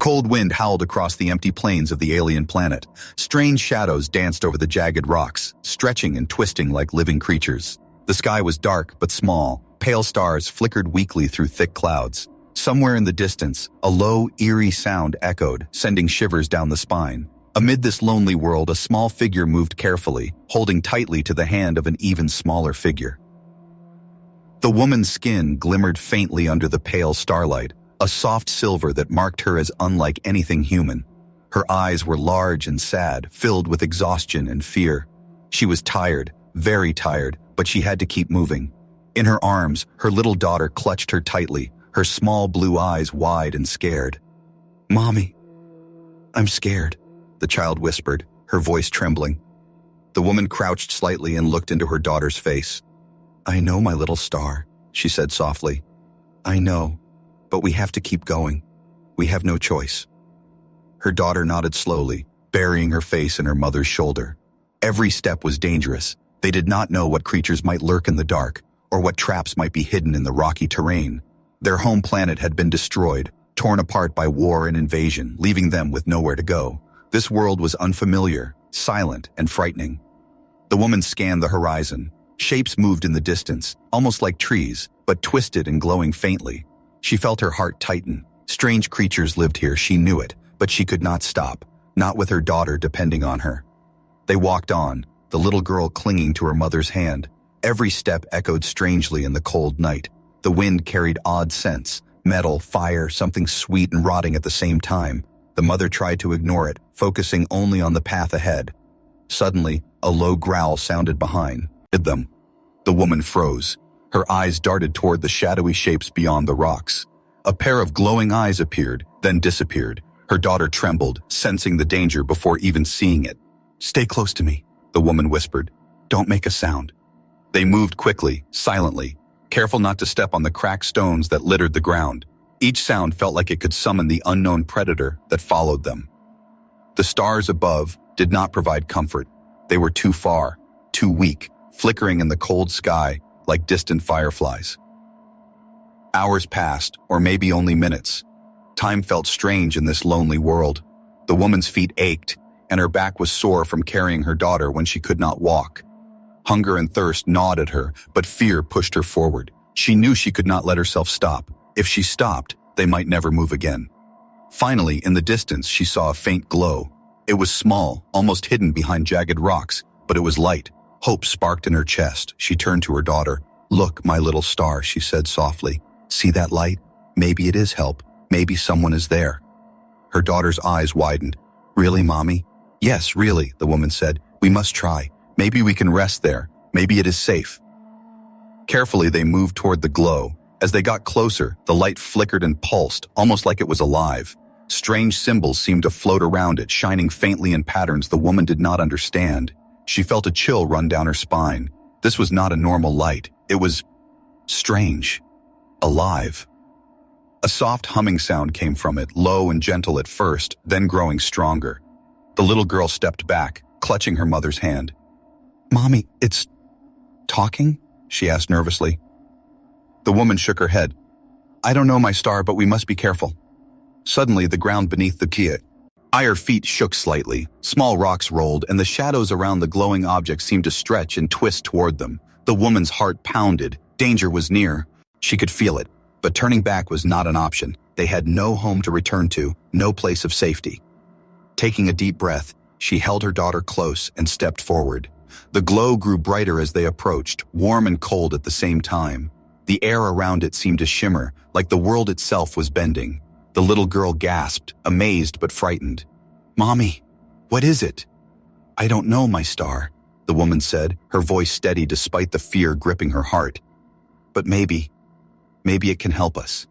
cold wind howled across the empty plains of the alien planet. Strange shadows danced over the jagged rocks, stretching and twisting like living creatures. The sky was dark but small. Pale stars flickered weakly through thick clouds. Somewhere in the distance, a low, eerie sound echoed, sending shivers down the spine. Amid this lonely world, a small figure moved carefully, holding tightly to the hand of an even smaller figure. The woman's skin glimmered faintly under the pale starlight, a soft silver that marked her as unlike anything human. Her eyes were large and sad, filled with exhaustion and fear. She was tired, very tired, but she had to keep moving. In her arms, her little daughter clutched her tightly, her small blue eyes wide and scared. "Mommy, I'm scared," the child whispered, her voice trembling. The woman crouched slightly and looked into her daughter's face. "I know, my little star," she said softly. "I know, but we have to keep going. We have no choice." Her daughter nodded slowly, burying her face in her mother's shoulder. Every step was dangerous. They did not know what creatures might lurk in the dark, or what traps might be hidden in the rocky terrain. Their home planet had been destroyed, torn apart by war and invasion, leaving them with nowhere to go. This world was unfamiliar, silent, and frightening. The woman scanned the horizon. Shapes moved in the distance, almost like trees, but twisted and glowing faintly. She felt her heart tighten. Strange creatures lived here, she knew it, but she could not stop, not with her daughter depending on her. They walked on, the little girl clinging to her mother's hand. Every step echoed strangely in the cold night. The wind carried odd scents, metal, fire, something sweet and rotting at the same time. The mother tried to ignore it, focusing only on the path ahead. Suddenly, a low growl sounded behind them. The woman froze. Her eyes darted toward the shadowy shapes beyond the rocks. A pair of glowing eyes appeared, then disappeared. Her daughter trembled, sensing the danger before even seeing it. "Stay close to me," the woman whispered. "Don't make a sound." They moved quickly, silently, careful not to step on the cracked stones that littered the ground. Each sound felt like it could summon the unknown predator that followed them. The stars above did not provide comfort. They were too far, too weak, flickering in the cold sky like distant fireflies. Hours passed, or maybe only minutes. Time felt strange in this lonely world. The woman's feet ached, and her back was sore from carrying her daughter when she could not walk. Hunger and thirst gnawed at her, but fear pushed her forward. She knew she could not let herself stop. If she stopped, they might never move again. Finally, in the distance, she saw a faint glow. It was small, almost hidden behind jagged rocks, but it was light. Hope sparked in her chest. She turned to her daughter. "Look, my little star," she said softly. "See that light? Maybe it is help. Maybe someone is there." Her daughter's eyes widened. "Really, Mommy?" "Yes, really," the woman said. "We must try. Maybe we can rest there. Maybe it is safe." Carefully, they moved toward the glow. As they got closer, the light flickered and pulsed, almost like it was alive. Strange symbols seemed to float around it, shining faintly in patterns the woman did not understand. She felt a chill run down her spine. This was not a normal light. It was strange, alive. A soft humming sound came from it, low and gentle at first, then growing stronger. The little girl stepped back, clutching her mother's hand. "Mommy, it's talking?" she asked nervously. The woman shook her head. "I don't know, my star, but we must be careful." Suddenly, the ground beneath the Kia. Her feet shook slightly, small rocks rolled, and the shadows around the glowing object seemed to stretch and twist toward them. The woman's heart pounded. Danger was near. She could feel it, but turning back was not an option. They had no home to return to, no place of safety. Taking a deep breath, she held her daughter close and stepped forward. The glow grew brighter as they approached, warm and cold at the same time. The air around it seemed to shimmer, like the world itself was bending. The little girl gasped, amazed but frightened. "Mommy, what is it?" "I don't know, my star," the woman said, her voice steady despite the fear gripping her heart. "But maybe it can help us."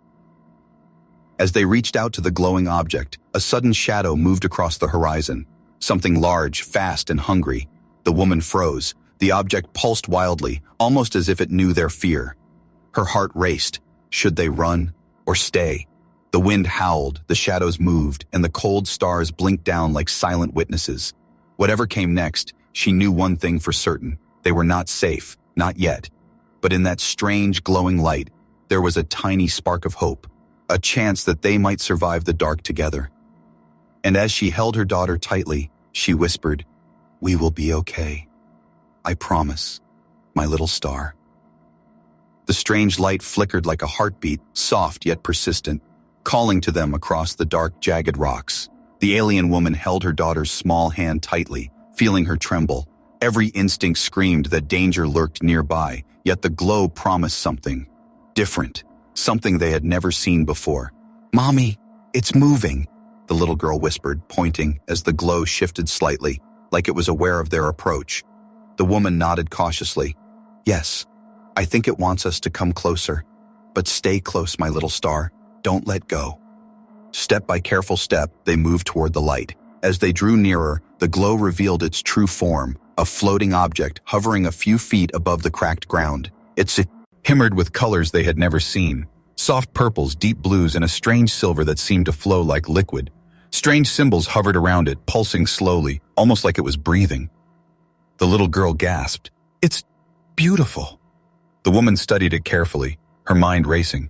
As they reached out to the glowing object, a sudden shadow moved across the horizon. Something large, fast, and hungry. The woman froze. The object pulsed wildly, almost as if it knew their fear. Her heart raced. Should they run or stay? The wind howled, the shadows moved, and the cold stars blinked down like silent witnesses. Whatever came next, she knew one thing for certain. They were not safe, not yet. But in that strange, glowing light, there was a tiny spark of hope, a chance that they might survive the dark together. And as she held her daughter tightly, she whispered, "We will be okay. I promise, my little star." The strange light flickered like a heartbeat, soft yet persistent, calling to them across the dark, jagged rocks. The alien woman held her daughter's small hand tightly, feeling her tremble. Every instinct screamed that danger lurked nearby, yet the glow promised something different, something they had never seen before. "Mommy, it's moving," the little girl whispered, pointing as the glow shifted slightly, like it was aware of their approach. The woman nodded cautiously. "Yes, I think it wants us to come closer. But stay close, my little star. Don't let go." Step by careful step, they moved toward the light. As they drew nearer, the glow revealed its true form, a floating object hovering a few feet above the cracked ground. It shimmered with colors they had never seen. Soft purples, deep blues, and a strange silver that seemed to flow like liquid. Strange symbols hovered around it, pulsing slowly, almost like it was breathing. The little girl gasped, "It's beautiful." The woman studied it carefully, her mind racing.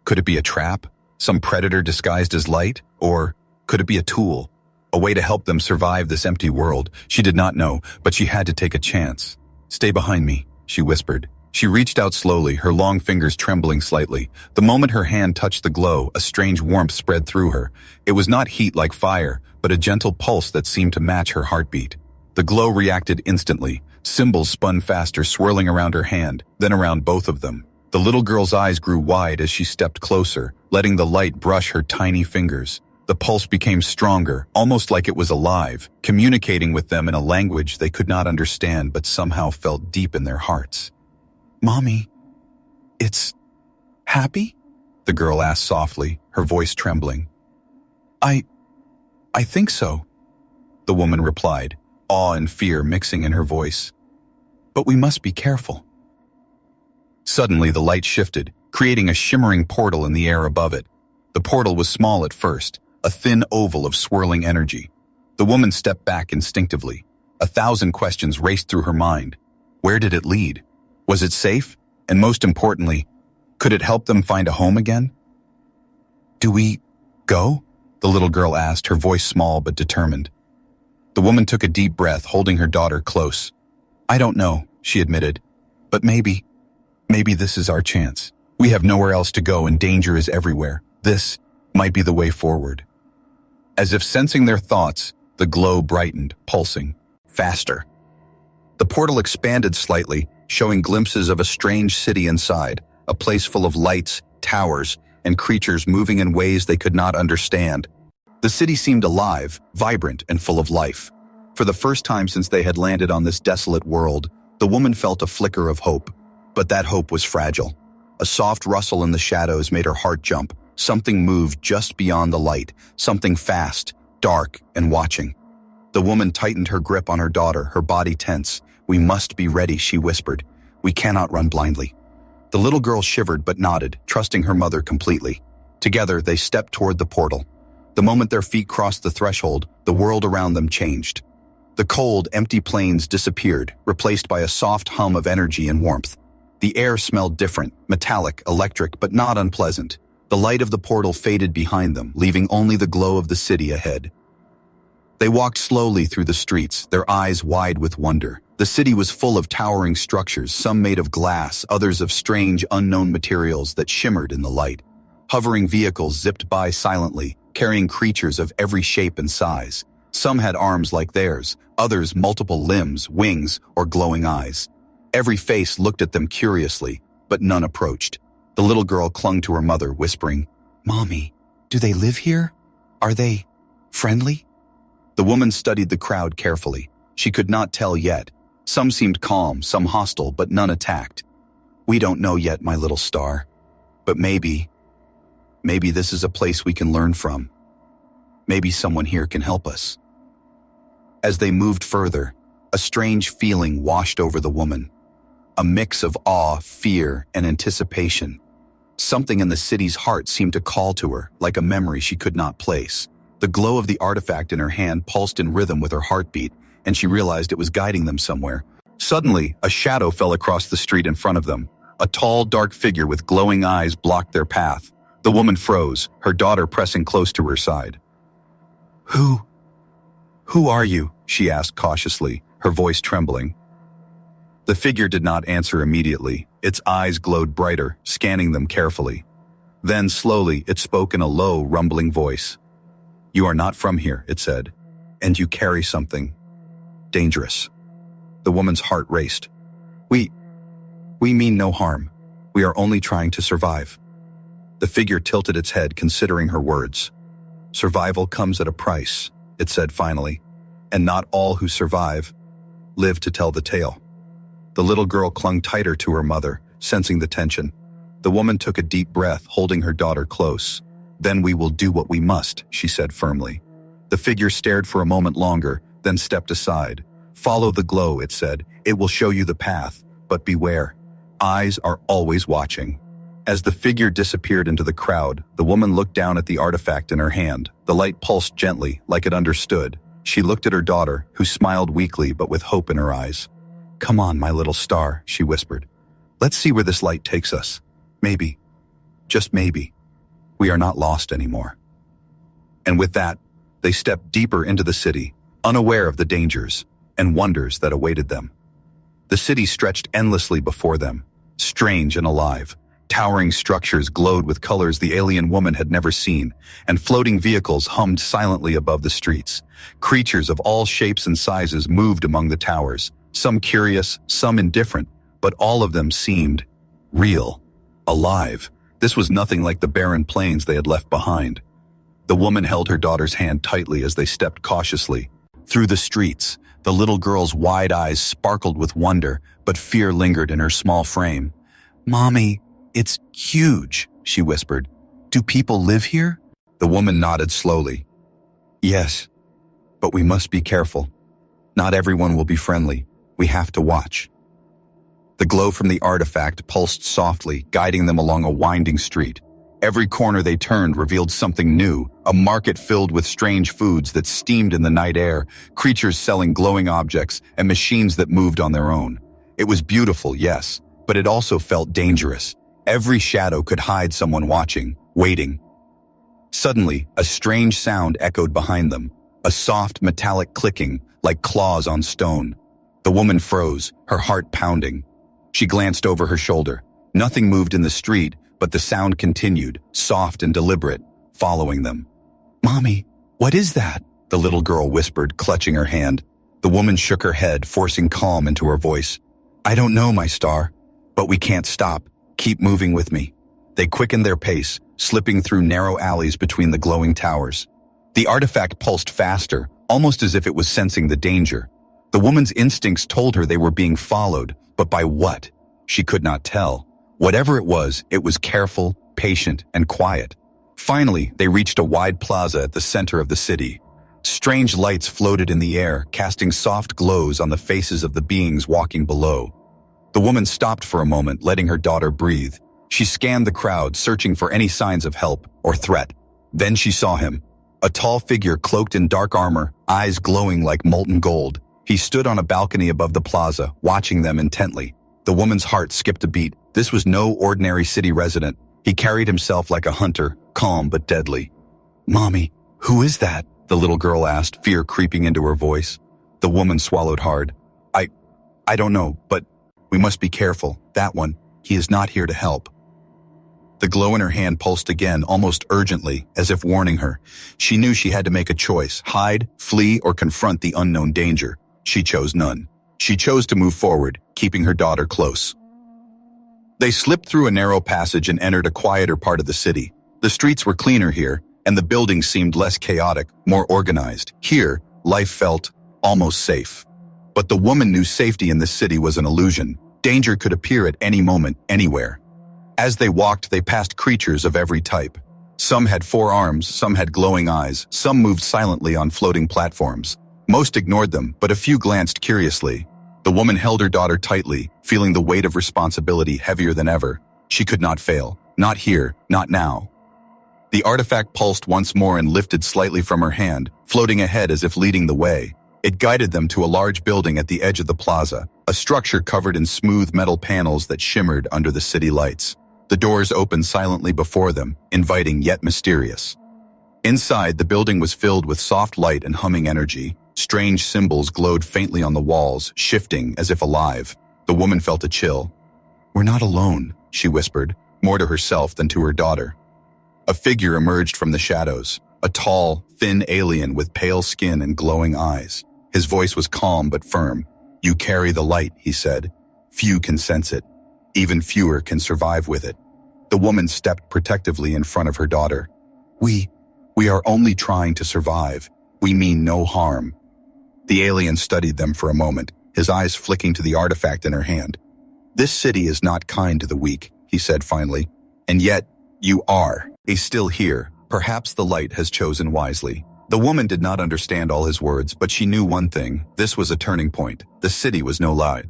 Could it be a trap? Some predator disguised as light? Or could it be a tool? A way to help them survive this empty world? She did not know, but she had to take a chance. "Stay behind me," she whispered. She reached out slowly, her long fingers trembling slightly. The moment her hand touched the glow, a strange warmth spread through her. It was not heat like fire, but a gentle pulse that seemed to match her heartbeat. The glow reacted instantly. Symbols spun faster, swirling around her hand, then around both of them. The little girl's eyes grew wide as she stepped closer, letting the light brush her tiny fingers. The pulse became stronger, almost like it was alive, communicating with them in a language they could not understand but somehow felt deep in their hearts. "Mommy, it's happy?" the girl asked softly, her voice trembling. I think so," the woman replied, awe and fear mixing in her voice. "But we must be careful." Suddenly, the light shifted, creating a shimmering portal in the air above it. The portal was small at first, a thin oval of swirling energy. The woman stepped back instinctively. 1,000 questions raced through her mind. Where did it lead? Was it safe? And most importantly, could it help them find a home again? "Do we go?" the little girl asked, her voice small but determined. The woman took a deep breath, holding her daughter close. "I don't know," she admitted, "but maybe this is our chance. We have nowhere else to go and danger is everywhere. This might be the way forward." As if sensing their thoughts, the glow brightened, pulsing, faster. The portal expanded slightly, showing glimpses of a strange city inside, a place full of lights, towers, and creatures moving in ways they could not understand. The city seemed alive, vibrant, and full of life. For the first time since they had landed on this desolate world, the woman felt a flicker of hope. But that hope was fragile. A soft rustle in the shadows made her heart jump. Something moved just beyond the light, something fast, dark, and watching. The woman tightened her grip on her daughter, her body tense. "We must be ready," she whispered. "We cannot run blindly." The little girl shivered but nodded, trusting her mother completely. Together, they stepped toward the portal. The moment their feet crossed the threshold, the world around them changed. The cold, empty plains disappeared, replaced by a soft hum of energy and warmth. The air smelled different, metallic, electric, but not unpleasant. The light of the portal faded behind them, leaving only the glow of the city ahead. They walked slowly through the streets, their eyes wide with wonder. The city was full of towering structures, some made of glass, others of strange, unknown materials that shimmered in the light. Hovering vehicles zipped by silently, carrying creatures of every shape and size. Some had arms like theirs, others multiple limbs, wings, or glowing eyes. Every face looked at them curiously, but none approached. The little girl clung to her mother, whispering, "Mommy, do they live here? Are they friendly?" The woman studied the crowd carefully. She could not tell yet. Some seemed calm, some hostile, but none attacked. "We don't know yet, my little star. But maybe this is a place we can learn from. Maybe someone here can help us." As they moved further, a strange feeling washed over the woman. A mix of awe, fear, and anticipation. Something in the city's heart seemed to call to her, like a memory she could not place. The glow of the artifact in her hand pulsed in rhythm with her heartbeat, and she realized it was guiding them somewhere. Suddenly, a shadow fell across the street in front of them. A tall, dark figure with glowing eyes blocked their path. The woman froze, her daughter pressing close to her side. Who? Who are you? She asked cautiously, her voice trembling. The figure did not answer immediately. Its eyes glowed brighter, scanning them carefully. Then, slowly, it spoke in a low, rumbling voice. You are not from here, it said, and you carry something dangerous. The woman's heart raced. We mean no harm. We are only trying to survive. The figure tilted its head, considering her words. Survival comes at a price, it said finally, and not all who survive live to tell the tale. The little girl clung tighter to her mother, sensing the tension. The woman took a deep breath, holding her daughter close. Then we will do what we must, she said firmly. The figure stared for a moment longer, then stepped aside. Follow the glow, it said. It will show you the path, but beware. Eyes are always watching. As the figure disappeared into the crowd, the woman looked down at the artifact in her hand. The light pulsed gently, like it understood. She looked at her daughter, who smiled weakly but with hope in her eyes. Come on, my little star, she whispered. Let's see where this light takes us. Maybe, just maybe, we are not lost anymore. And with that, they stepped deeper into the city, unaware of the dangers and wonders that awaited them. The city stretched endlessly before them, strange and alive. Towering structures glowed with colors the alien woman had never seen, and floating vehicles hummed silently above the streets. Creatures of all shapes and sizes moved among the towers, some curious, some indifferent, but all of them seemed real, alive. This was nothing like the barren plains they had left behind. The woman held her daughter's hand tightly as they stepped cautiously. Through the streets, the little girl's wide eyes sparkled with wonder, but fear lingered in her small frame. Mommy, it's huge, she whispered. Do people live here? The woman nodded slowly. Yes, but we must be careful. Not everyone will be friendly. We have to watch. The glow from the artifact pulsed softly, guiding them along a winding street. Every corner they turned revealed something new, a market filled with strange foods that steamed in the night air, creatures selling glowing objects, and machines that moved on their own. It was beautiful, yes, but it also felt dangerous. Every shadow could hide someone watching, waiting. Suddenly, a strange sound echoed behind them, a soft metallic clicking, like claws on stone. The woman froze, her heart pounding. She glanced over her shoulder. Nothing moved in the street, but the sound continued, soft and deliberate, following them. Mommy, what is that? The little girl whispered, clutching her hand. The woman shook her head, forcing calm into her voice. I don't know, my star, but we can't stop. Keep moving with me. They quickened their pace, slipping through narrow alleys between the glowing towers. The artifact pulsed faster, almost as if it was sensing the danger. The woman's instincts told her they were being followed, but by what? She could not tell. Whatever it was careful, patient, and quiet. Finally, they reached a wide plaza at the center of the city. Strange lights floated in the air, casting soft glows on the faces of the beings walking below. The woman stopped for a moment, letting her daughter breathe. She scanned the crowd, searching for any signs of help or threat. Then she saw him. A tall figure cloaked in dark armor, eyes glowing like molten gold. He stood on a balcony above the plaza, watching them intently. The woman's heart skipped a beat. This was no ordinary city resident. He carried himself like a hunter, calm but deadly. Mommy, who is that? The little girl asked, fear creeping into her voice. The woman swallowed hard. I don't know, but we must be careful. That one, he is not here to help. The glow in her hand pulsed again, almost urgently, as if warning her. She knew she had to make a choice, hide, flee, or confront the unknown danger. She chose none. She chose to move forward, keeping her daughter close. They slipped through a narrow passage and entered a quieter part of the city. The streets were cleaner here, and the buildings seemed less chaotic, more organized. Here, life felt almost safe. But the woman knew safety in this city was an illusion. Danger could appear at any moment, anywhere. As they walked, they passed creatures of every type. Some had 4 arms, some had glowing eyes, some moved silently on floating platforms. Most ignored them, but a few glanced curiously. The woman held her daughter tightly, feeling the weight of responsibility heavier than ever. She could not fail. Not here, not now. The artifact pulsed once more and lifted slightly from her hand, floating ahead as if leading the way. It guided them to a large building at the edge of the plaza, a structure covered in smooth metal panels that shimmered under the city lights. The doors opened silently before them, inviting yet mysterious. Inside, the building was filled with soft light and humming energy. Strange symbols glowed faintly on the walls, shifting as if alive. The woman felt a chill. "We're not alone," she whispered, more to herself than to her daughter. A figure emerged from the shadows, a tall, thin alien with pale skin and glowing eyes. His voice was calm but firm. "You carry the light," he said. "Few can sense it. Even fewer can survive with it." The woman stepped protectively in front of her daughter. We are only trying to survive. We mean no harm." The alien studied them for a moment, his eyes flicking to the artifact in her hand. "This city is not kind to the weak," he said finally. "And yet, you are. Still here. Perhaps the light has chosen wisely." The woman did not understand all his words, but she knew one thing. This was a turning point. The city was no lie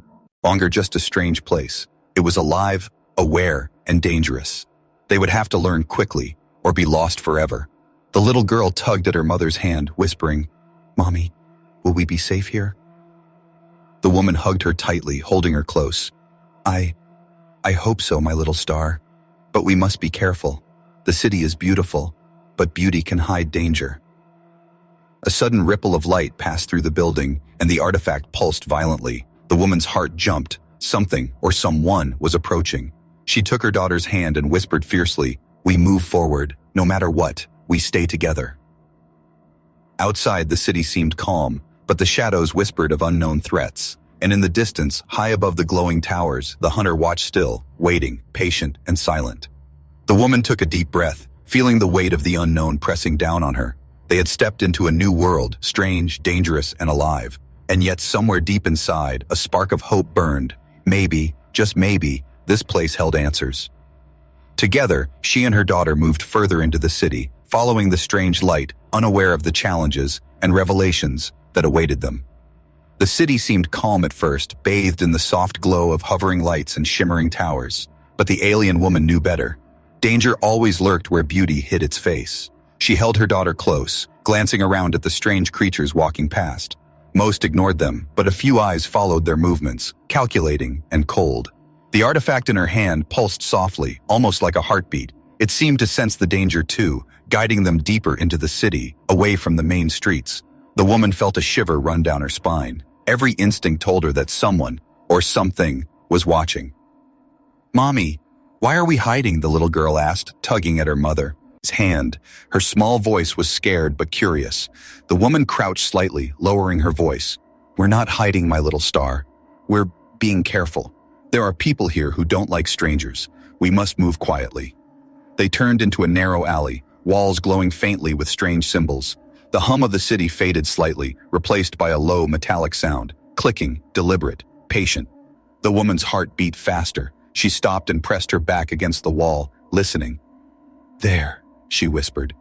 longer just a strange place. It was alive, aware, and dangerous. They would have to learn quickly, or be lost forever. The little girl tugged at her mother's hand, whispering, "Mommy, will we be safe here?" The woman hugged her tightly, holding her close. I hope so, my little star. But we must be careful. The city is beautiful, but beauty can hide danger." A sudden ripple of light passed through the building, and the artifact pulsed violently. The woman's heart jumped. Something, or someone, was approaching. She took her daughter's hand and whispered fiercely, "We move forward, no matter what. We stay together." Outside, the city seemed calm, but the shadows whispered of unknown threats. And in the distance, high above the glowing towers, the hunter watched still, waiting, patient and silent. The woman took a deep breath, feeling the weight of the unknown pressing down on her. They had stepped into a new world, strange, dangerous, and alive. And yet somewhere deep inside, a spark of hope burned. Maybe, just maybe, this place held answers. Together, she and her daughter moved further into the city, following the strange light, unaware of the challenges and revelations that awaited them. The city seemed calm at first, bathed in the soft glow of hovering lights and shimmering towers. But the alien woman knew better. Danger always lurked where beauty hid its face. She held her daughter close, glancing around at the strange creatures walking past. Most ignored them, but a few eyes followed their movements, calculating and cold. The artifact in her hand pulsed softly, almost like a heartbeat. It seemed to sense the danger too, guiding them deeper into the city, away from the main streets. The woman felt a shiver run down her spine. Every instinct told her that someone, or something, was watching. "Mommy, why are we hiding?" the little girl asked, tugging at her mother's hand. Her small voice was scared but curious. The woman crouched slightly, lowering her voice. "We're not hiding, my little star. We're being careful. There are people here who don't like strangers. We must move quietly." They turned into a narrow alley, walls glowing faintly with strange symbols. The hum of the city faded slightly, replaced by a low metallic sound, clicking, deliberate, patient. The woman's heart beat faster. She stopped and pressed her back against the wall, listening. "There," she whispered.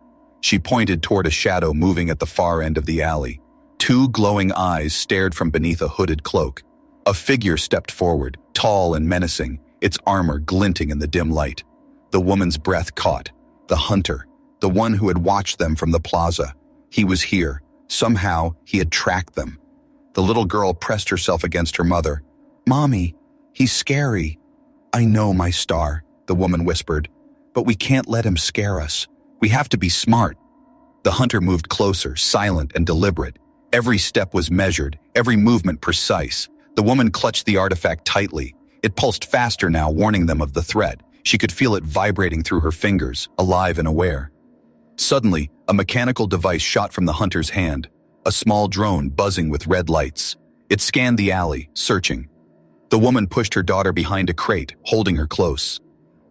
She pointed toward a shadow moving at the far end of the alley. Two glowing eyes stared from beneath a hooded cloak. A figure stepped forward, tall and menacing, its armor glinting in the dim light. The woman's breath caught. The hunter, the one who had watched them from the plaza. He was here. Somehow, he had tracked them. The little girl pressed herself against her mother. "Mommy, he's scary." "I know, my star," the woman whispered. "But we can't let him scare us. We have to be smart." The hunter moved closer, silent and deliberate. Every step was measured, every movement precise. The woman clutched the artifact tightly. It pulsed faster now, warning them of the threat. She could feel it vibrating through her fingers, alive and aware. Suddenly, a mechanical device shot from the hunter's hand, a small drone buzzing with red lights. It scanned the alley, searching. The woman pushed her daughter behind a crate, holding her close.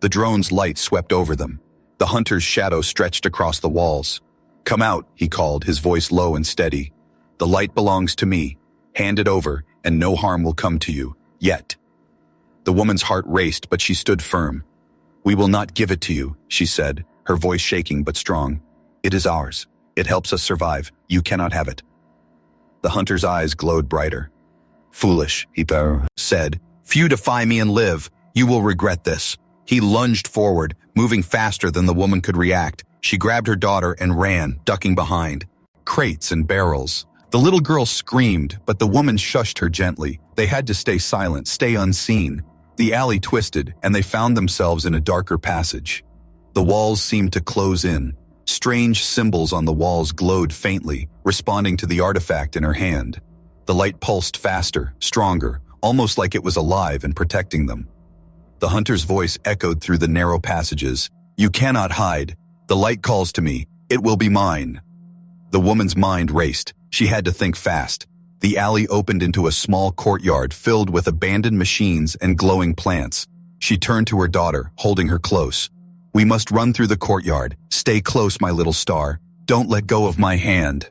The drone's light swept over them. The hunter's shadow stretched across the walls. "Come out," he called, his voice low and steady. "The light belongs to me. Hand it over, and no harm will come to you, yet." The woman's heart raced, but she stood firm. "We will not give it to you," she said, her voice shaking but strong. "It is ours. It helps us survive. You cannot have it." The hunter's eyes glowed brighter. "Foolish," he said. "Few defy me and live. You will regret this." He lunged forward, moving faster than the woman could react. She grabbed her daughter and ran, ducking behind. Crates and barrels. The little girl screamed, but the woman shushed her gently. They had to stay silent, stay unseen. The alley twisted, and they found themselves in a darker passage. The walls seemed to close in. Strange symbols on the walls glowed faintly, responding to the artifact in her hand. The light pulsed faster, stronger, almost like it was alive and protecting them. The hunter's voice echoed through the narrow passages. "You cannot hide. The light calls to me. It will be mine." The woman's mind raced. She had to think fast. The alley opened into a small courtyard filled with abandoned machines and glowing plants. She turned to her daughter, holding her close. "We must run through the courtyard. Stay close, my little star. Don't let go of my hand."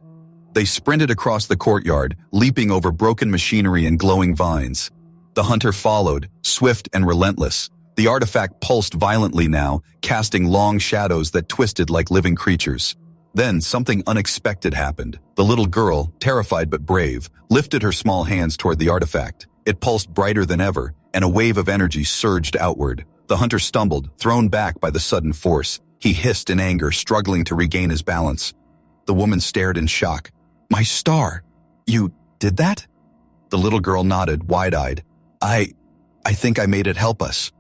They sprinted across the courtyard, leaping over broken machinery and glowing vines. The hunter followed, swift and relentless. The artifact pulsed violently now, casting long shadows that twisted like living creatures. Then something unexpected happened. The little girl, terrified but brave, lifted her small hands toward the artifact. It pulsed brighter than ever, and a wave of energy surged outward. The hunter stumbled, thrown back by the sudden force. He hissed in anger, struggling to regain his balance. The woman stared in shock. "My star! You did that?" The little girl nodded, wide-eyed. I think I made it help us."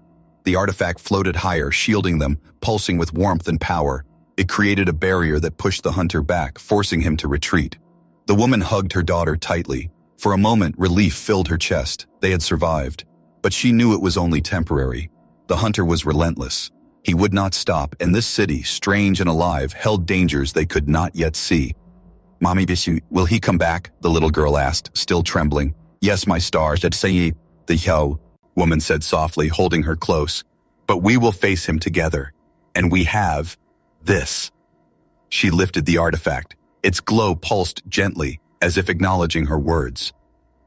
The artifact floated higher, shielding them, pulsing with warmth and power. It created a barrier that pushed the hunter back, forcing him to retreat. The woman hugged her daughter tightly. For a moment, relief filled her chest. They had survived. But she knew it was only temporary. The hunter was relentless. He would not stop, and this city, strange and alive, held dangers they could not yet see. "Mommy Bishu, will he come back?" the little girl asked, still trembling. "Yes, my star," said Sayi. The woman said softly, holding her close. "But we will face him together. And we have this." She lifted the artifact. Its glow pulsed gently, as if acknowledging her words.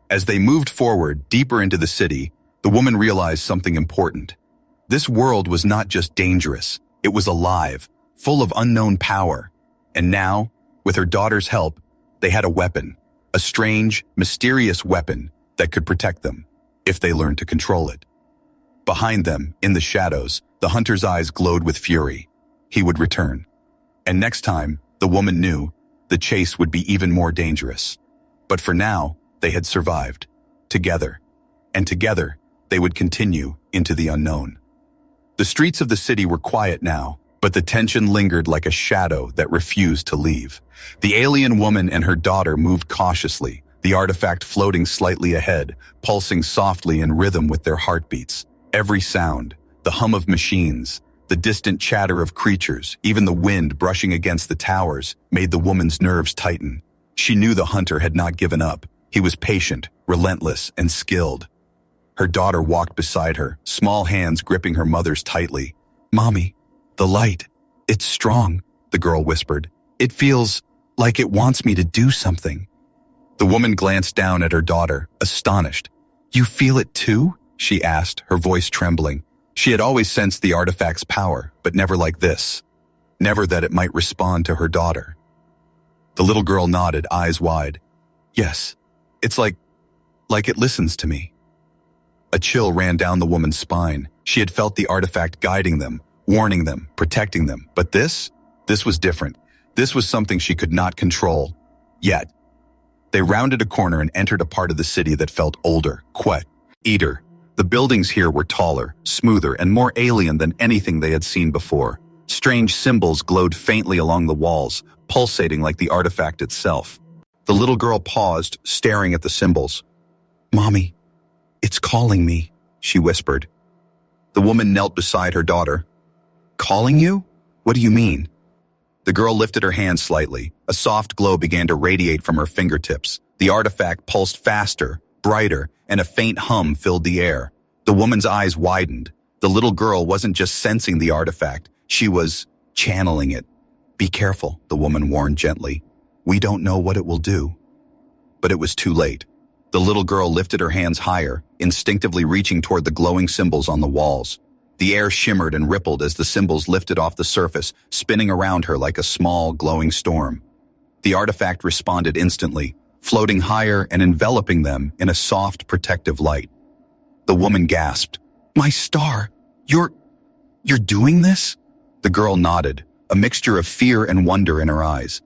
As they moved forward, deeper into the city, the woman realized something important. This world was not just dangerous. It was alive, full of unknown power. And now, with her daughter's help, they had a weapon. A strange, mysterious weapon that could protect them, if they learned to control it. Behind them, in the shadows, the hunter's eyes glowed with fury. He would return. And next time, the woman knew, the chase would be even more dangerous. But for now, they had survived. Together. And together, they would continue into the unknown. The streets of the city were quiet now, but the tension lingered like a shadow that refused to leave. The alien woman and her daughter moved cautiously, the artifact floating slightly ahead, pulsing softly in rhythm with their heartbeats. Every sound, the hum of machines, the distant chatter of creatures, even the wind brushing against the towers, made the woman's nerves tighten. She knew the hunter had not given up. He was patient, relentless, and skilled. Her daughter walked beside her, small hands gripping her mother's tightly. "Mommy, the light, it's strong," the girl whispered. "It feels like it wants me to do something." The woman glanced down at her daughter, astonished. "You feel it too?" she asked, her voice trembling. She had always sensed the artifact's power, but never like this. Never that it might respond to her daughter. The little girl nodded, eyes wide. "Yes, it's like it listens to me." A chill ran down the woman's spine. She had felt the artifact guiding them, warning them, protecting them. But this was different. This was something she could not control. Yet. They rounded a corner and entered a part of the city that felt older, quieter. The buildings here were taller, smoother, and more alien than anything they had seen before. Strange symbols glowed faintly along the walls, pulsating like the artifact itself. The little girl paused, staring at the symbols. "Mommy, it's calling me," she whispered. The woman knelt beside her daughter. "Calling you? What do you mean?" The girl lifted her hand slightly. A soft glow began to radiate from her fingertips. The artifact pulsed faster, brighter, and a faint hum filled the air. The woman's eyes widened. The little girl wasn't just sensing the artifact, she was channeling it. "Be careful," the woman warned gently. "We don't know what it will do." But it was too late. The little girl lifted her hands higher, instinctively reaching toward the glowing symbols on the walls. The air shimmered and rippled as the symbols lifted off the surface, spinning around her like a small, glowing storm. The artifact responded instantly, floating higher and enveloping them in a soft, protective light. The woman gasped. "My star, you're doing this?" The girl nodded, a mixture of fear and wonder in her eyes.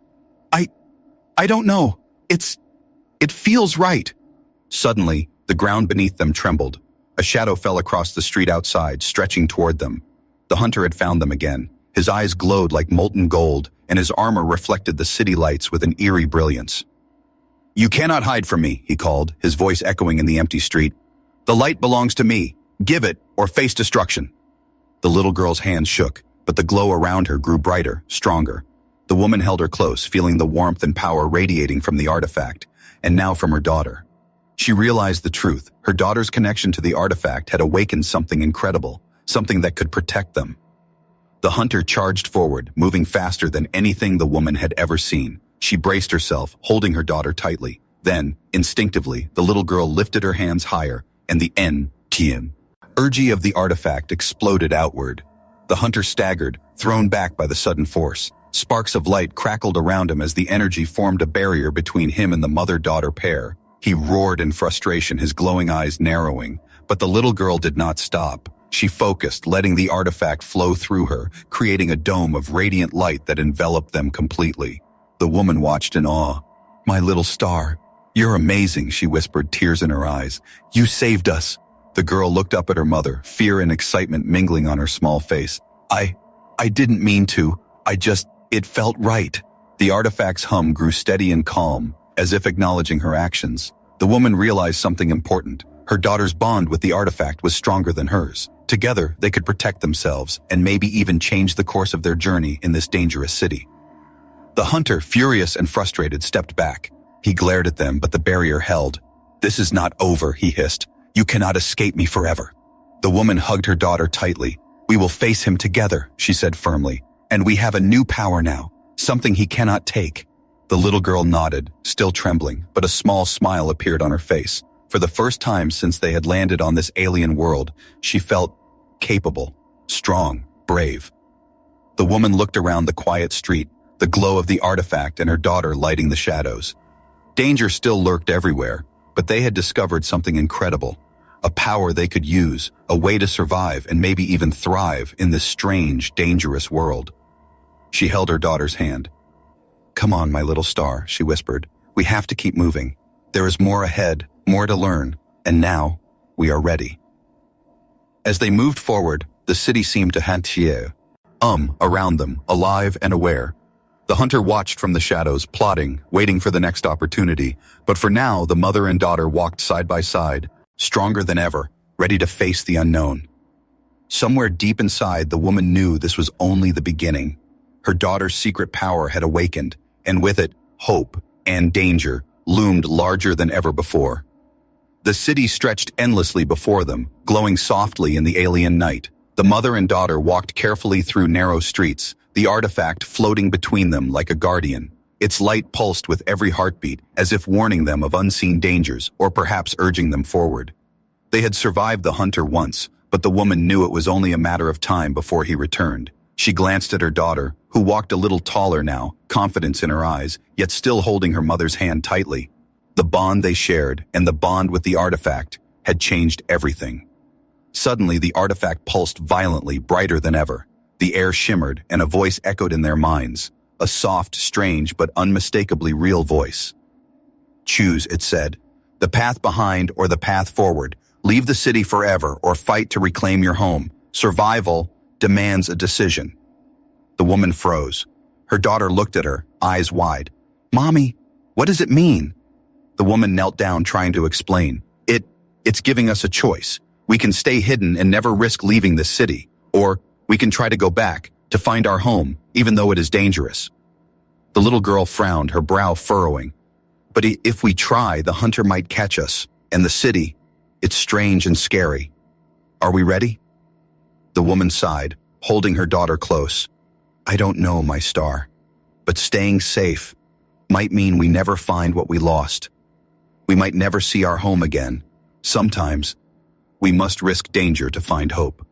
I don't know. It feels right." Suddenly, the ground beneath them trembled. A shadow fell across the street outside, stretching toward them. The hunter had found them again. His eyes glowed like molten gold, and his armor reflected the city lights with an eerie brilliance. "You cannot hide from me," he called, his voice echoing in the empty street. "The light belongs to me. Give it, or face destruction." The little girl's hands shook, but the glow around her grew brighter, stronger. The woman held her close, feeling the warmth and power radiating from the artifact, and now from her daughter. She realized the truth. Her daughter's connection to the artifact had awakened something incredible, something that could protect them. The hunter charged forward, moving faster than anything the woman had ever seen. She braced herself, holding her daughter tightly. Then, instinctively, the little girl lifted her hands higher, and the energy of the artifact exploded outward. The hunter staggered, thrown back by the sudden force. Sparks of light crackled around him as the energy formed a barrier between him and the mother-daughter pair. He roared in frustration, his glowing eyes narrowing, but the little girl did not stop. She focused, letting the artifact flow through her, creating a dome of radiant light that enveloped them completely. The woman watched in awe. "My little star, you're amazing," she whispered, tears in her eyes. "You saved us." The girl looked up at her mother, fear and excitement mingling on her small face. I didn't mean to. It felt right." The artifact's hum grew steady and calm, as if acknowledging her actions. The woman realized something important. Her daughter's bond with the artifact was stronger than hers. Together, they could protect themselves and maybe even change the course of their journey in this dangerous city. The hunter, furious and frustrated, stepped back. He glared at them, but the barrier held. "This is not over," he hissed. "You cannot escape me forever." The woman hugged her daughter tightly. "We will face him together," she said firmly. "And we have a new power now, something he cannot take." The little girl nodded, still trembling, but a small smile appeared on her face. For the first time since they had landed on this alien world, she felt capable, strong, brave. The woman looked around the quiet street, the glow of the artifact and her daughter lighting the shadows. Danger still lurked everywhere, but they had discovered something incredible. A power they could use, a way to survive and maybe even thrive in this strange, dangerous world. She held her daughter's hand. "Come on, my little star," she whispered. "We have to keep moving. There is more ahead, more to learn, and now we are ready." As they moved forward, the city seemed to hantier around them, alive and aware. The hunter watched from the shadows, plotting, waiting for the next opportunity. But for now, the mother and daughter walked side by side, stronger than ever, ready to face the unknown. Somewhere deep inside, the woman knew this was only the beginning. Her daughter's secret power had awakened, and with it, hope and danger loomed larger than ever before. The city stretched endlessly before them, glowing softly in the alien night. The mother and daughter walked carefully through narrow streets, the artifact floating between them like a guardian. Its light pulsed with every heartbeat, as if warning them of unseen dangers, or perhaps urging them forward. They had survived the hunter once, but the woman knew it was only a matter of time before he returned. She glanced at her daughter, who walked a little taller now, confidence in her eyes, yet still holding her mother's hand tightly. The bond they shared, and the bond with the artifact, had changed everything. Suddenly, the artifact pulsed violently, brighter than ever. The air shimmered, and a voice echoed in their minds. A soft, strange, but unmistakably real voice. "Choose," it said. "The path behind or the path forward. Leave the city forever or fight to reclaim your home. Survival demands a decision." The woman froze. Her daughter looked at her, eyes wide. "Mommy, what does it mean?" The woman knelt down, trying to explain. It's giving us a choice. We can stay hidden and never risk leaving this city. Or we can try to go back, to find our home, even though it is dangerous." The little girl frowned, her brow furrowing. "But if we try, the hunter might catch us. And the city, it's strange and scary. Are we ready?" The woman sighed, holding her daughter close. "I don't know, my star. But staying safe might mean we never find what we lost. We might never see our home again. Sometimes, we must risk danger to find hope."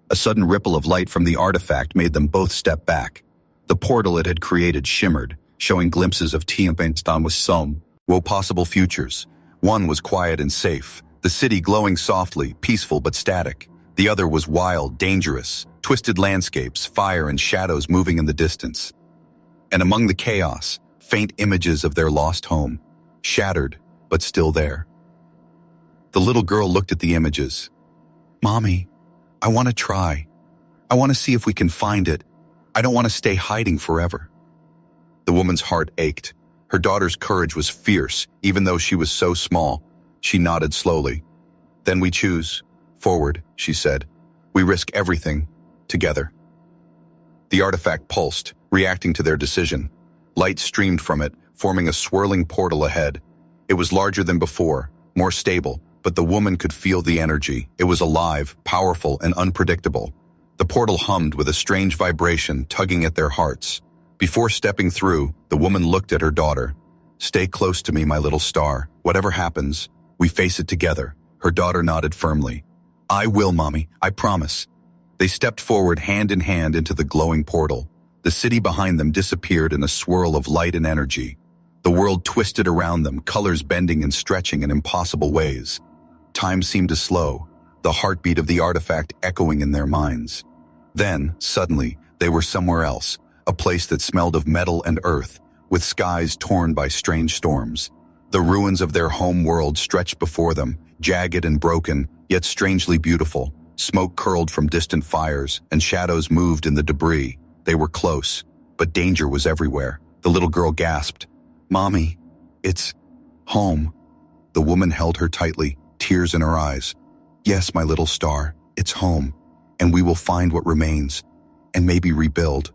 A sudden ripple of light from the artifact made them both step back. The portal it had created shimmered, showing glimpses of Tiampenstam with some possible futures. One was quiet and safe, the city glowing softly, peaceful but static. The other was wild, dangerous, twisted landscapes, fire and shadows moving in the distance. And among the chaos, faint images of their lost home, shattered but still there. The little girl looked at the images. "Mommy, I want to try. I want to see if we can find it. I don't want to stay hiding forever." The woman's heart ached. Her daughter's courage was fierce, even though she was so small. She nodded slowly. "Then we choose. Forward," she said. "We risk everything. Together." The artifact pulsed, reacting to their decision. Light streamed from it, forming a swirling portal ahead. It was larger than before, more stable, but the woman could feel the energy. It was alive, powerful, and unpredictable. The portal hummed with a strange vibration tugging at their hearts. Before stepping through, the woman looked at her daughter. "Stay close to me, my little star. Whatever happens, we face it together." Her daughter nodded firmly. "I will, Mommy. I promise." They stepped forward hand in hand into the glowing portal. The city behind them disappeared in a swirl of light and energy. The world twisted around them, colors bending and stretching in impossible ways. Time seemed to slow, the heartbeat of the artifact echoing in their minds. Then, suddenly, they were somewhere else, a place that smelled of metal and earth, with skies torn by strange storms. The ruins of their home world stretched before them, jagged and broken, yet strangely beautiful. Smoke curled from distant fires, and shadows moved in the debris. They were close, but danger was everywhere. The little girl gasped, "Mommy, it's home." The woman held her tightly, tears in her eyes. "Yes, my little star, it's home, and we will find what remains, and maybe rebuild."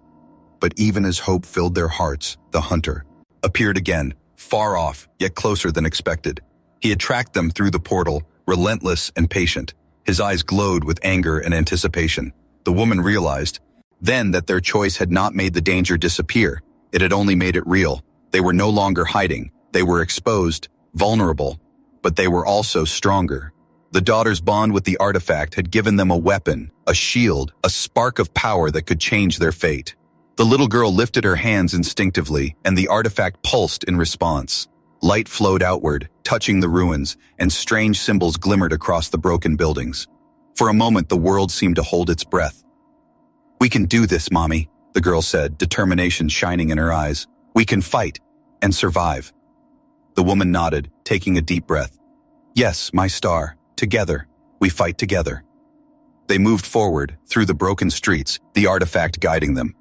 But even as hope filled their hearts, the hunter appeared again, far off, yet closer than expected. He had tracked them through the portal, relentless and patient. His eyes glowed with anger and anticipation. The woman realized then that their choice had not made the danger disappear. It had only made it real. They were no longer hiding. They were exposed, vulnerable, but they were also stronger. The daughter's bond with the artifact had given them a weapon, a shield, a spark of power that could change their fate. The little girl lifted her hands instinctively, and the artifact pulsed in response. Light flowed outward, touching the ruins, and strange symbols glimmered across the broken buildings. For a moment, the world seemed to hold its breath. "We can do this, Mommy," the girl said, determination shining in her eyes. "We can fight and survive." The woman nodded, taking a deep breath. "Yes, my star. Together. We fight together." They moved forward, through the broken streets, the artifact guiding them.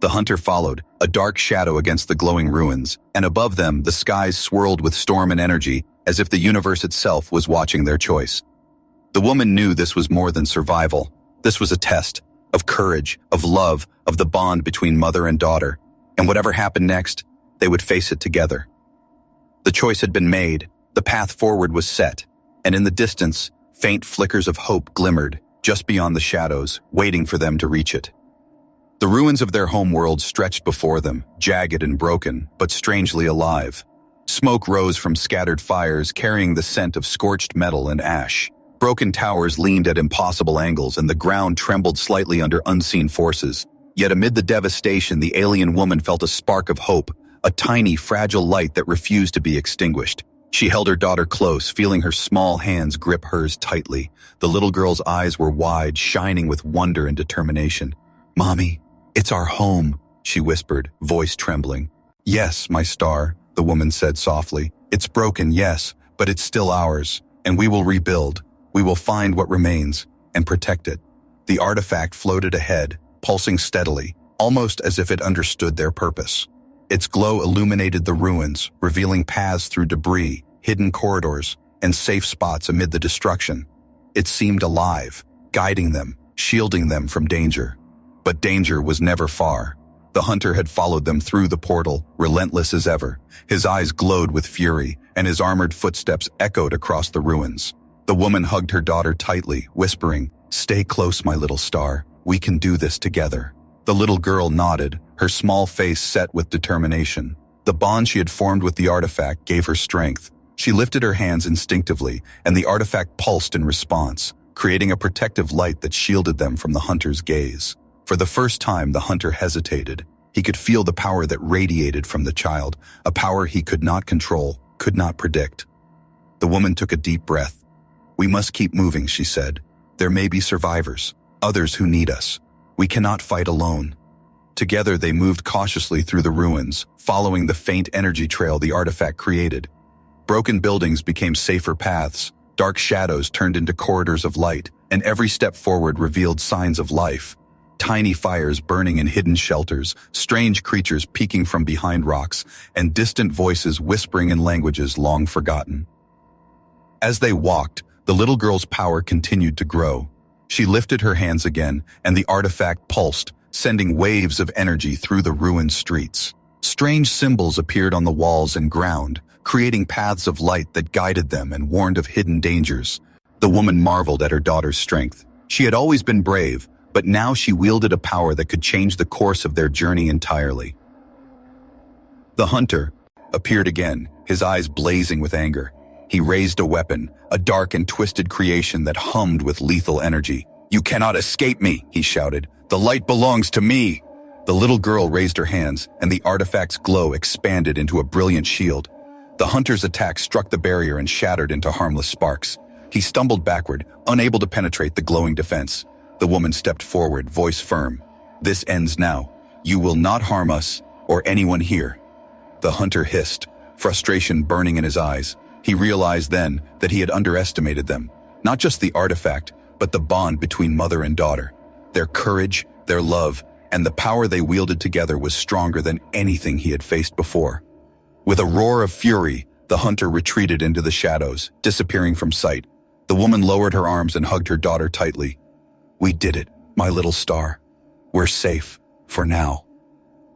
The hunter followed, a dark shadow against the glowing ruins, and above them the skies swirled with storm and energy, as if the universe itself was watching their choice. The woman knew this was more than survival. This was a test of courage, of love, of the bond between mother and daughter, and whatever happened next, they would face it together. The choice had been made, the path forward was set, and in the distance, faint flickers of hope glimmered, just beyond the shadows, waiting for them to reach it. The ruins of their home world stretched before them, jagged and broken, but strangely alive. Smoke rose from scattered fires, carrying the scent of scorched metal and ash. Broken towers leaned at impossible angles, and the ground trembled slightly under unseen forces. Yet amid the devastation, the alien woman felt a spark of hope, a tiny, fragile light that refused to be extinguished. She held her daughter close, feeling her small hands grip hers tightly. The little girl's eyes were wide, shining with wonder and determination. "Mommy, it's our home," she whispered, voice trembling. "Yes, my star," the woman said softly. "It's broken, yes, but it's still ours, and we will rebuild. We will find what remains and protect it." The artifact floated ahead, pulsing steadily, almost as if it understood their purpose. Its glow illuminated the ruins, revealing paths through debris, hidden corridors, and safe spots amid the destruction. It seemed alive, guiding them, shielding them from danger. But danger was never far. The hunter had followed them through the portal, relentless as ever. His eyes glowed with fury, and his armored footsteps echoed across the ruins. The woman hugged her daughter tightly, whispering, "Stay close, my little star. We can do this together." The little girl nodded, her small face set with determination. The bond she had formed with the artifact gave her strength. She lifted her hands instinctively, and the artifact pulsed in response, creating a protective light that shielded them from the hunter's gaze. For the first time, the hunter hesitated. He could feel the power that radiated from the child, a power he could not control, could not predict. The woman took a deep breath. "We must keep moving," she said. "There may be survivors, others who need us. We cannot fight alone." Together they moved cautiously through the ruins, following the faint energy trail the artifact created. Broken buildings became safer paths, dark shadows turned into corridors of light, and every step forward revealed signs of life. Tiny fires burning in hidden shelters, strange creatures peeking from behind rocks, and distant voices whispering in languages long forgotten. As they walked, the little girl's power continued to grow. She lifted her hands again, and the artifact pulsed, sending waves of energy through the ruined streets. Strange symbols appeared on the walls and ground, creating paths of light that guided them and warned of hidden dangers. The woman marveled at her daughter's strength. She had always been brave, but now she wielded a power that could change the course of their journey entirely. The hunter appeared again, his eyes blazing with anger. He raised a weapon, a dark and twisted creation that hummed with lethal energy. "You cannot escape me," he shouted. "The light belongs to me." The little girl raised her hands, and the artifact's glow expanded into a brilliant shield. The hunter's attack struck the barrier and shattered into harmless sparks. He stumbled backward, unable to penetrate the glowing defense. The woman stepped forward, voice firm. "This ends now. You will not harm us, or anyone here." The hunter hissed, frustration burning in his eyes. He realized then that he had underestimated them. Not just the artifact, but the bond between mother and daughter. Their courage, their love, and the power they wielded together was stronger than anything he had faced before. With a roar of fury, the hunter retreated into the shadows, disappearing from sight. The woman lowered her arms and hugged her daughter tightly. "We did it, my little star. We're safe, for now."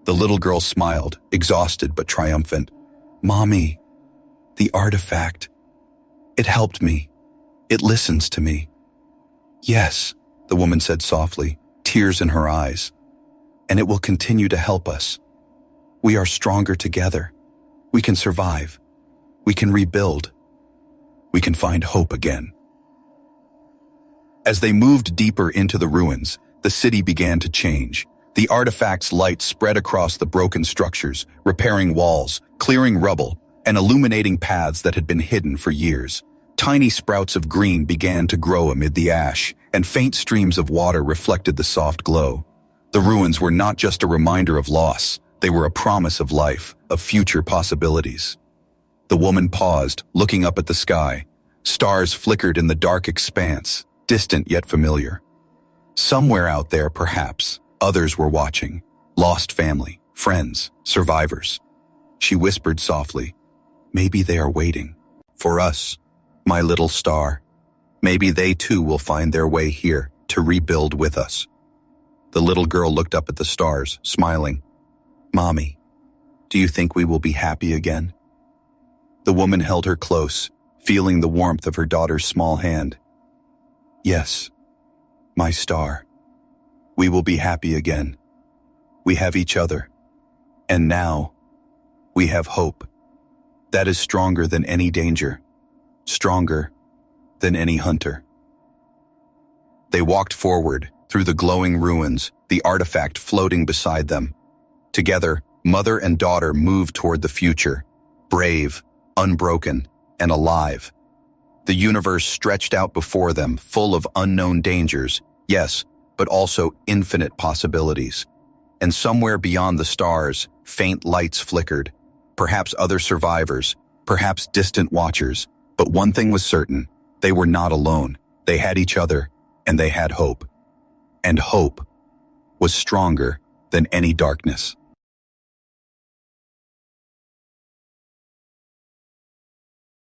The little girl smiled, exhausted but triumphant. "Mommy, the artifact. It helped me. It listens to me." "Yes," the woman said softly, tears in her eyes. "And it will continue to help us. We are stronger together. We can survive. We can rebuild. We can find hope again." As they moved deeper into the ruins, the city began to change. The artifact's light spread across the broken structures, repairing walls, clearing rubble, and illuminating paths that had been hidden for years. Tiny sprouts of green began to grow amid the ash, and faint streams of water reflected the soft glow. The ruins were not just a reminder of loss, they were a promise of life, of future possibilities. The woman paused, looking up at the sky. Stars flickered in the dark expanse, distant yet familiar. Somewhere out there, perhaps, others were watching. Lost family, friends, survivors. She whispered softly, "Maybe they are waiting. For us, my little star. Maybe they too will find their way here to rebuild with us." The little girl looked up at the stars, smiling. "Mommy, do you think we will be happy again?" The woman held her close, feeling the warmth of her daughter's small hand. "Yes, my star. We will be happy again. We have each other. And now, we have hope. That is stronger than any danger. Stronger than any hunter." They walked forward, through the glowing ruins, the artifact floating beside them. Together, mother and daughter moved toward the future, brave, unbroken, and alive. The universe stretched out before them, full of unknown dangers, yes, but also infinite possibilities. And somewhere beyond the stars, faint lights flickered. Perhaps other survivors, perhaps distant watchers. But one thing was certain, they were not alone. They had each other, and they had hope. And hope was stronger than any darkness.